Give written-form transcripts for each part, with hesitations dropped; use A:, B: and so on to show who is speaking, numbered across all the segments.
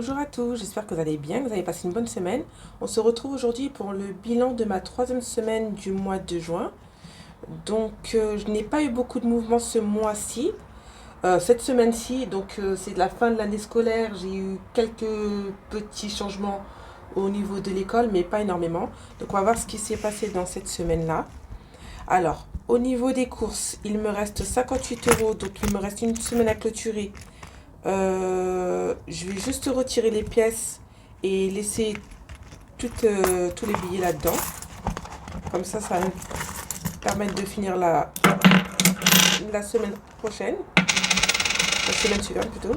A: Bonjour à tous, j'espère que vous allez bien, que vous avez passé une bonne semaine. On se retrouve aujourd'hui pour le bilan de ma troisième semaine du mois de juin. Je n'ai pas eu beaucoup de mouvements ce mois-ci, cette semaine-ci. C'est de la fin de l'année scolaire. J'ai eu quelques petits changements au niveau de l'école, mais pas énormément. Donc on va voir ce qui s'est passé dans cette semaine-là. Alors, au niveau des courses, il me reste 58 euros, donc il me reste une semaine à clôturer. Je vais juste retirer les pièces et laisser tous les billets là-dedans. Comme ça va me permettre de finir la semaine prochaine. La semaine suivante plutôt.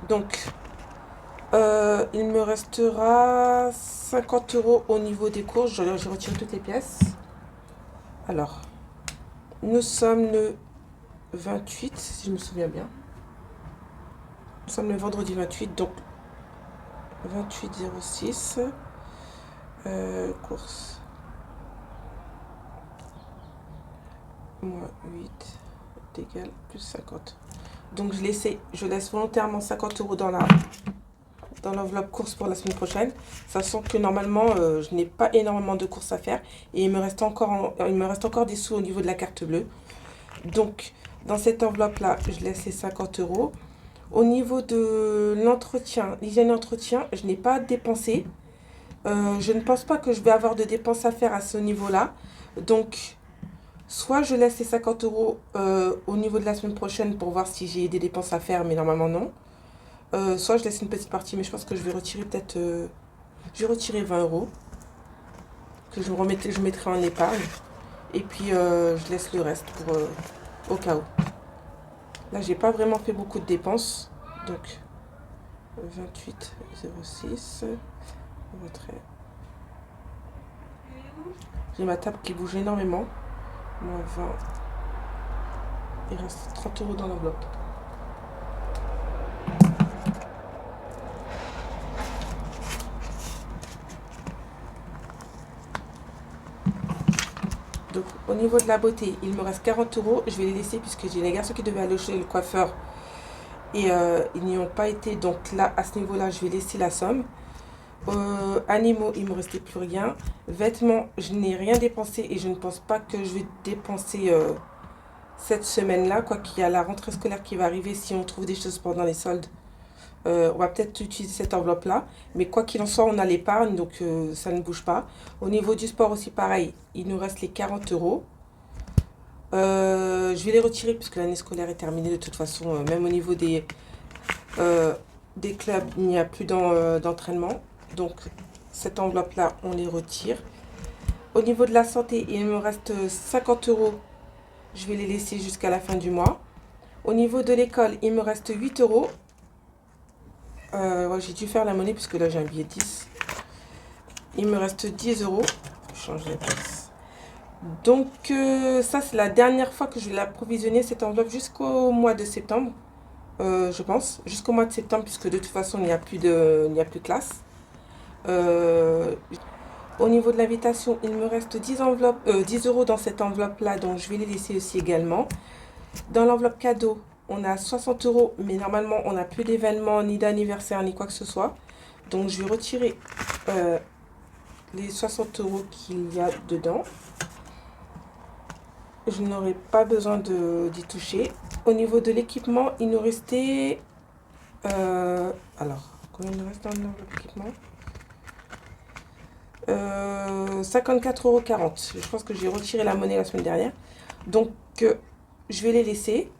A: Donc, il me restera 50 euros au niveau des courses. Je retire toutes les pièces. Alors, nous sommes le 28, si je me souviens bien. Nous sommes le vendredi 28, donc 28,06. Course. Moins 8 égale plus 50. Donc je laisse volontairement 50 euros dans l'enveloppe course pour la semaine prochaine, sachant que normalement je n'ai pas énormément de courses à faire et il me reste encore des sous au niveau de la carte bleue. Donc dans cette enveloppe là, je laisse les 50 euros. Au niveau de l'entretien, l'hygiène entretien, je n'ai pas dépensé. Je ne pense pas que je vais avoir de dépenses à faire à ce niveau-là. Donc, soit je laisse les 50 euros au niveau de la semaine prochaine pour voir si j'ai des dépenses à faire, mais normalement non. Soit je laisse une petite partie, mais je pense que je vais retirer peut-être... je vais retirer 20 euros que je mettrai en épargne. Et puis, je laisse le reste au cas où. Là, j'ai pas vraiment fait beaucoup de dépenses. Donc, 28,06. Retrait. J'ai ma table qui bouge énormément. Moins 20. Il reste 30 euros dans l'enveloppe. Donc, au niveau de la beauté, il me reste 40 euros. Je vais les laisser puisque j'ai les garçons qui devaient aller chez le coiffeur. Et ils n'y ont pas été. Donc là, à ce niveau-là, je vais laisser la somme. Animaux, il ne me restait plus rien. Vêtements, je n'ai rien dépensé et je ne pense pas que je vais dépenser cette semaine-là. Quoi qu'il y a la rentrée scolaire qui va arriver, si on trouve des choses pendant les soldes, on va peut-être utiliser cette enveloppe-là. Mais quoi qu'il en soit, on a l'épargne, donc ça ne bouge pas. Au niveau du sport aussi, pareil, il nous reste les 40 euros. Je vais les retirer puisque l'année scolaire est terminée de toute façon. Même au niveau des clubs, il n'y a plus d'entraînement. Donc, cette enveloppe-là, on les retire. Au niveau de la santé, il me reste 50 euros. Je vais les laisser jusqu'à la fin du mois. Au niveau de l'école, il me reste 8 euros. Ouais, j'ai dû faire la monnaie puisque là, j'ai un billet de 10. Il me reste 10 euros. Je change la place. Donc, ça, c'est la dernière fois que je vais l'approvisionner, cette enveloppe, jusqu'au mois de septembre. Je pense. Jusqu'au mois de septembre, puisque de toute façon, il n'y a plus de classe. Au niveau de l'invitation, il me reste 10 euros dans cette enveloppe-là, donc je vais les laisser aussi également. Dans l'enveloppe cadeau, on a 60 euros, mais normalement, on n'a plus d'événements, ni d'anniversaire, ni quoi que ce soit. Donc, je vais retirer les 60 euros qu'il y a dedans. Je n'aurai pas besoin d'y toucher. Au niveau de l'équipement, il nous restait... alors, combien il nous reste dans l'enveloppe équipement 54,40 €. Je pense que j'ai retiré la monnaie la semaine dernière. Donc, je vais les laisser.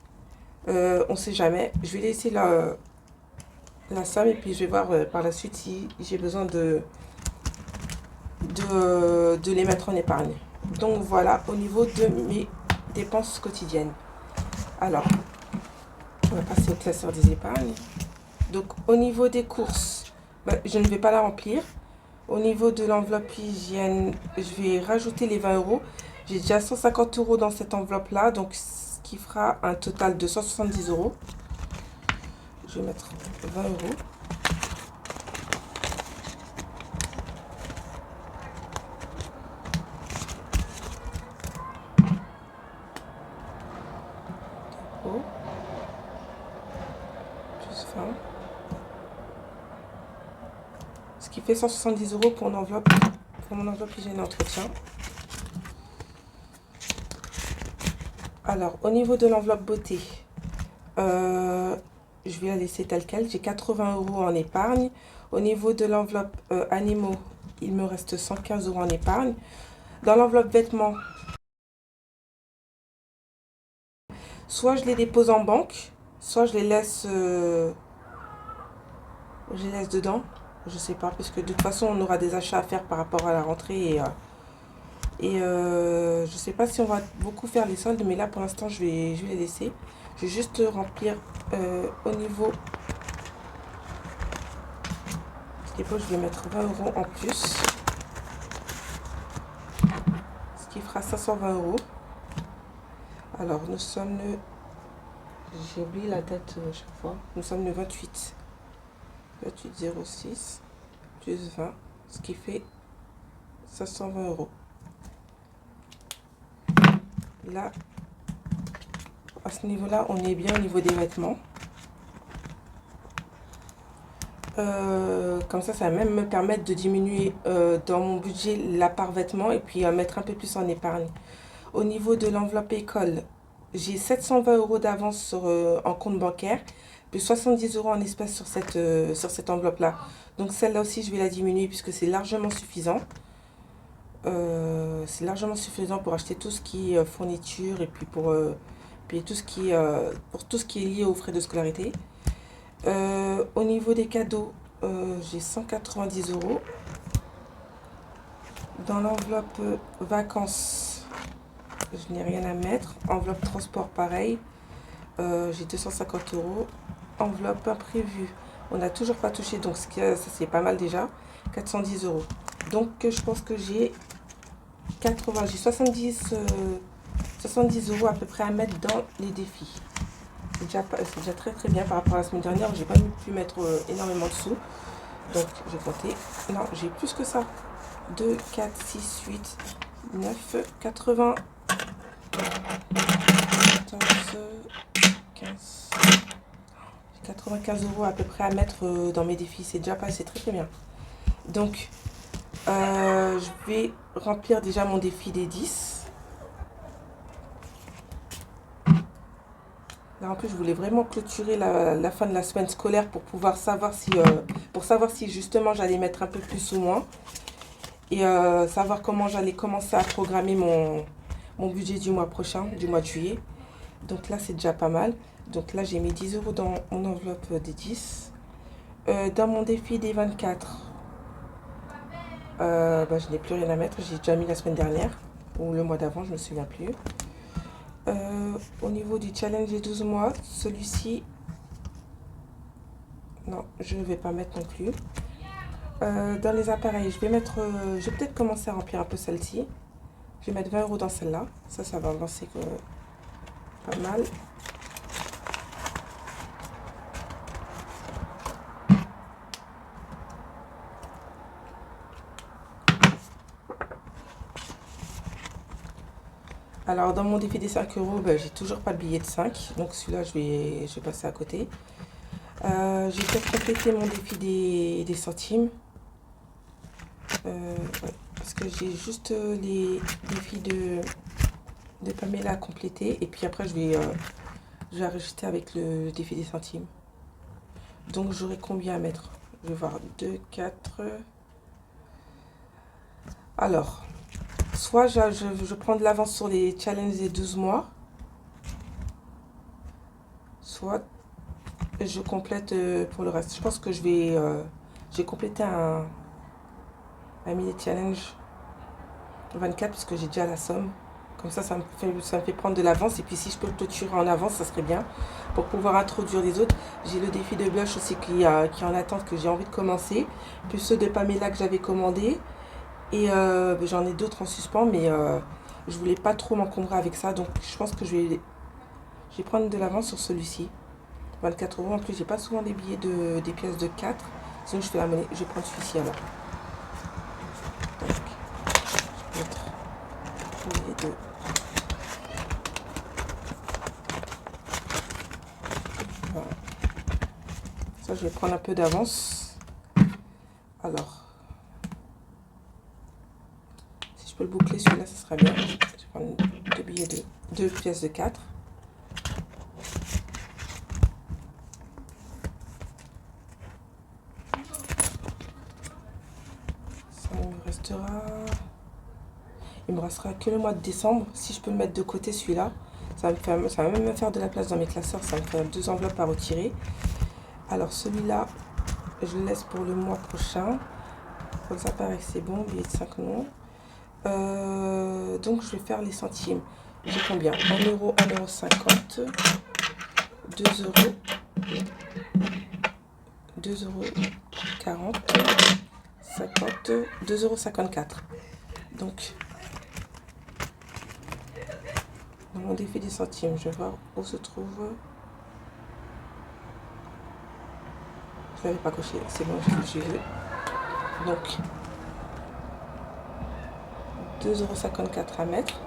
A: On ne sait jamais. Je vais laisser la somme et puis je vais voir par la suite si j'ai besoin de les mettre en épargne. Donc, voilà au niveau de mes dépenses quotidiennes. Alors, on va passer au classeur des épargnes. Donc, au niveau des courses, je ne vais pas la remplir. Au niveau de l'enveloppe hygiène, je vais rajouter les 20 euros. J'ai déjà 150 euros dans cette enveloppe-là, donc ce qui fera un total de 170 euros. Je vais mettre 20 euros. Plus 20. fait 170 € pour mon enveloppe hygiène d'entretien. Alors, au niveau de l'enveloppe beauté, je vais la laisser telle quelle. J'ai 80 € en épargne. Au niveau de l'enveloppe animaux, il me reste 115 € en épargne. Dans l'enveloppe vêtements, soit je les dépose en banque, soit je les laisse dedans. Je sais pas, parce que de toute façon, on aura des achats à faire par rapport à la rentrée. Je sais pas si on va beaucoup faire les soldes, mais là, pour l'instant, je vais les laisser. Je vais juste remplir au niveau des poches, je vais mettre 20 € en plus. Ce qui fera 520 €. Alors, nous sommes le... J'ai oublié la date chaque fois. Nous sommes le 28. 28,06 plus 20, ce qui fait 520 €. Là, à ce niveau-là, on est bien au niveau des vêtements. Comme ça va même me permettre de diminuer dans mon budget la part vêtements et puis mettre un peu plus en épargne. Au niveau de l'enveloppe école, j'ai 720 € d'avance en compte bancaire, plus 70 € en espèces sur cette enveloppe-là. Donc celle-là aussi, je vais la diminuer puisque c'est largement suffisant. C'est largement suffisant pour acheter tout ce qui est fourniture et puis pour tout ce qui est lié aux frais de scolarité. Au niveau des cadeaux, j'ai 190 €. Dans l'enveloppe vacances, je n'ai rien à mettre. Enveloppe transport, pareil. J'ai 250 €. Enveloppe imprévue, on n'a toujours pas touché, donc ça c'est pas mal déjà. 410 €. Donc je pense que j'ai 70 € à peu près à mettre dans les défis. C'est déjà très très bien par rapport à la semaine dernière où j'ai pas pu mettre énormément de sous. Donc j'ai compté. Non, j'ai plus que ça. 2, 4, 6, 8, 9, 80, 14, 15. J'ai 95 € à peu près à mettre dans mes défis. C'est déjà passé très très bien. Donc je vais remplir déjà mon défi des 10. Là, en plus, je voulais vraiment clôturer la fin de la semaine scolaire pour pouvoir savoir si justement j'allais mettre un peu plus ou moins. Et savoir comment j'allais commencer à programmer mon budget du mois prochain, du mois de juillet. Donc là, c'est déjà pas mal. Donc là, j'ai mis 10 € dans mon enveloppe des 10. Dans mon défi des 24, je n'ai plus rien à mettre. J'ai déjà mis la semaine dernière ou le mois d'avant, je ne me souviens plus. Au niveau du challenge des 12 mois, celui-ci, non, je ne vais pas mettre non plus. Dans les appareils, je vais peut-être commencer à remplir un peu celle-ci. Je vais mettre 20 € dans celle-là. Ça va avancer pas mal. Alors, dans mon défi des 5 €, j'ai toujours pas le billet de 5. Donc, celui-là, je vais passer à côté. J'ai peut-être complété mon défi des centimes. Ouais, parce que j'ai juste les défis de Pamela à compléter. Et puis après, je vais rajouter avec le défi des centimes. Donc, j'aurai combien à mettre? Je vais voir. 2, 4. Alors, soit je prends de l'avance sur les challenges des 12 mois. Soit je complète pour le reste. Je pense que j'ai complété un mini challenge 24 parce que j'ai déjà la somme. Comme ça me fait prendre de l'avance. Et puis si je peux le clôturer en avance, ça serait bien pour pouvoir introduire les autres. J'ai le défi de blush aussi qui est en attente, que j'ai envie de commencer. Plus ceux de Pamela que j'avais commandé. Et j'en ai d'autres en suspens, mais je voulais pas trop m'encombrer avec ça. Donc je pense que je vais prendre de l'avance sur celui-ci. 24 €. En plus, j'ai pas souvent des billets des pièces de 4. Sinon, je fais la monnaie. Je vais prendre celui-ci alors. Donc, je vais mettre les deux. Voilà. Ça, je vais prendre un peu d'avance. Alors, peux le boucler celui-là, ça sera bien. Je vais prendre deux pièces de 4. Il me restera que le mois de décembre. Si je peux le mettre de côté celui-là, ça va même me faire de la place dans mes classeurs. Ça va me faire 2 enveloppes à retirer. Alors celui-là, je le laisse pour le mois prochain. Donc ça paraît que c'est bon. Billet de 5 non. Donc je vais faire les centimes. J'ai combien? 1 euro, 1,50 €, 2 euros, 2,40 €, 50, 2,54 €. Donc, dans mon défi des centimes, je vais voir où se trouve. Je ne l'avais pas coché, c'est bon, je l'ai. Donc, 2,54 € à mettre.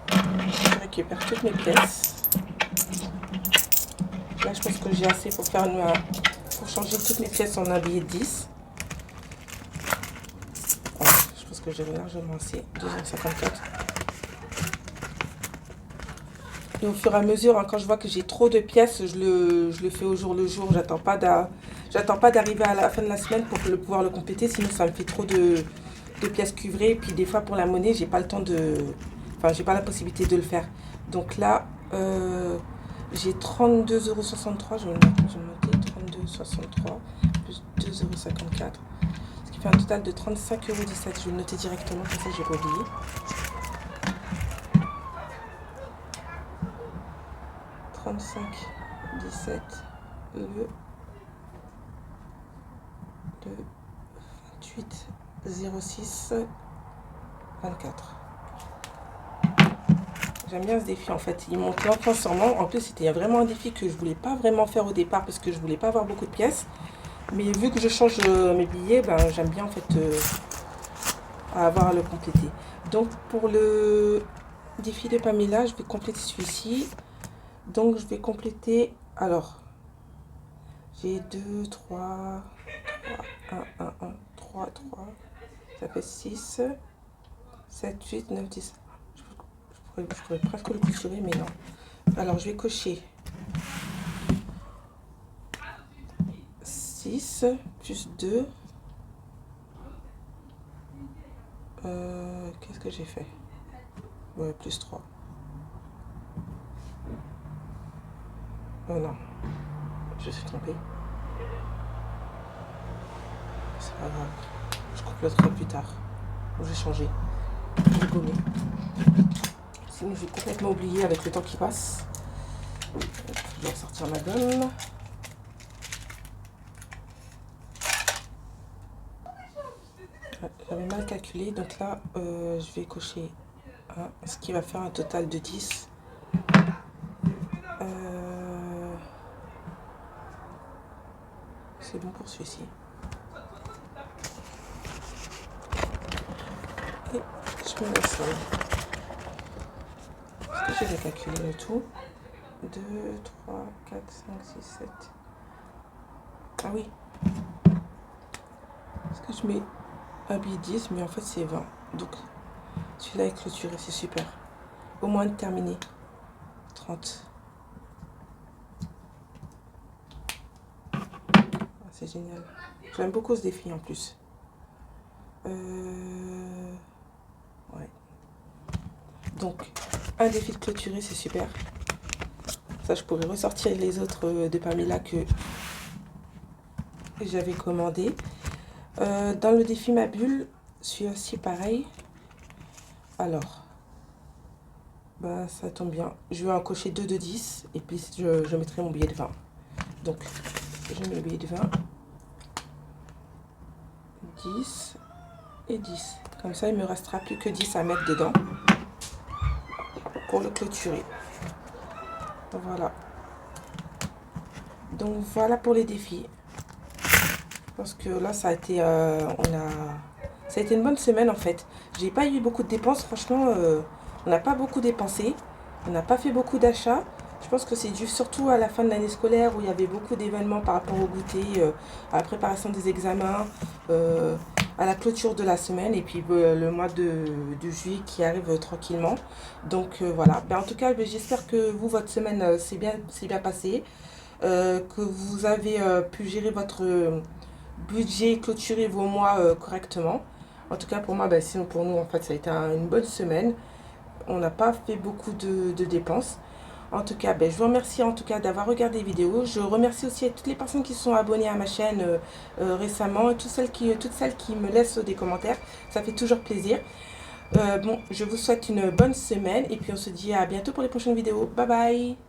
A: Je récupère toutes mes pièces. Là, je pense que j'ai assez pour pour changer toutes mes pièces en un billet de 10. Ouais, je pense que j'ai largement assez. 2,54 €. Et au fur et à mesure, hein, quand je vois que j'ai trop de pièces, je le fais au jour le jour. J'attends pas d'arriver à la fin de la semaine pour pouvoir le compléter, sinon ça me fait trop de pièces cuivrées. Et puis des fois pour la monnaie, j'ai pas le temps j'ai pas la possibilité de le faire. Donc là, j'ai 32,63 €. Je vais le noter, 32,63 plus 2,54 €. Ce qui fait un total de 35,17 €. Je vais le noter directement, comme ça j'ai pas oublié. 35,17 le 28,06 24. J'aime bien ce défi en fait, il monte lentement sûrement. En plus c'était vraiment un défi que je voulais pas vraiment faire au départ parce que je voulais pas avoir beaucoup de pièces. Mais vu que je change mes billets, j'aime bien en fait avoir à le compléter. Donc pour le défi de Pamela, je vais compléter celui-ci. Donc je vais compléter, alors j'ai 2, 3, 3, ça fait 6, 7, 8, 9, 10. Je pourrais presque le clôturer, mais non. Alors je vais cocher 6 plus 2. Qu'est-ce que j'ai fait? Ouais, plus 3. Oh non, je suis trompée. C'est pas grave. Je compléterai plus tard. Je vais changer. Je vais gommer. Sinon, je vais complètement oublier avec le temps qui passe. Je vais sortir ma gomme. J'avais mal calculé. Donc là, je vais cocher 1, ce qui va faire un total de 10. C'est bon pour celui-ci. Et je me laisse là. Est-ce que j'ai calculé le tout? 2, 3, 4, 5, 6, 7. Ah oui. Est-ce que je mets un billet 10, mais en fait c'est 20. Donc celui-là est clôturé, c'est super. Au moins terminé. 30. C'est génial. J'aime beaucoup ce défi en plus. Ouais. Donc, un défi de clôturer, c'est super. Ça, je pourrais ressortir les autres de Pamela que j'avais commandé. Dans le défi ma bulle, celui aussi pareil. Alors, ça tombe bien. Je vais en cocher 2 de 10 et puis je mettrai mon billet de 20. Donc, je mets le billet de 20. 10 et 10. Comme ça, il me restera plus que 10 à mettre dedans pour le clôturer. Voilà. Donc, voilà pour les défis. Je pense que là, ça a été, ça a été une bonne semaine en fait. J'ai pas eu beaucoup de dépenses. Franchement, on n'a pas beaucoup dépensé. On n'a pas fait beaucoup d'achats. Je pense que c'est dû surtout à la fin de l'année scolaire où il y avait beaucoup d'événements par rapport au goûter, à la préparation des examens, à la clôture de la semaine et puis le mois de juillet qui arrive tranquillement. Donc voilà, ben, en tout cas j'espère que vous, votre semaine s'est bien passée, que vous avez pu gérer votre budget, clôturer vos mois correctement. En tout cas pour moi, ben, sinon pour nous en fait ça a été une bonne semaine. On n'a pas fait beaucoup de dépenses. En tout cas, ben, je vous remercie en tout cas d'avoir regardé les vidéos. Je remercie aussi toutes les personnes qui sont abonnées à ma chaîne récemment et toutes celles qui me laissent des commentaires. Ça fait toujours plaisir. Bon, je vous souhaite une bonne semaine et puis on se dit à bientôt pour les prochaines vidéos. Bye bye!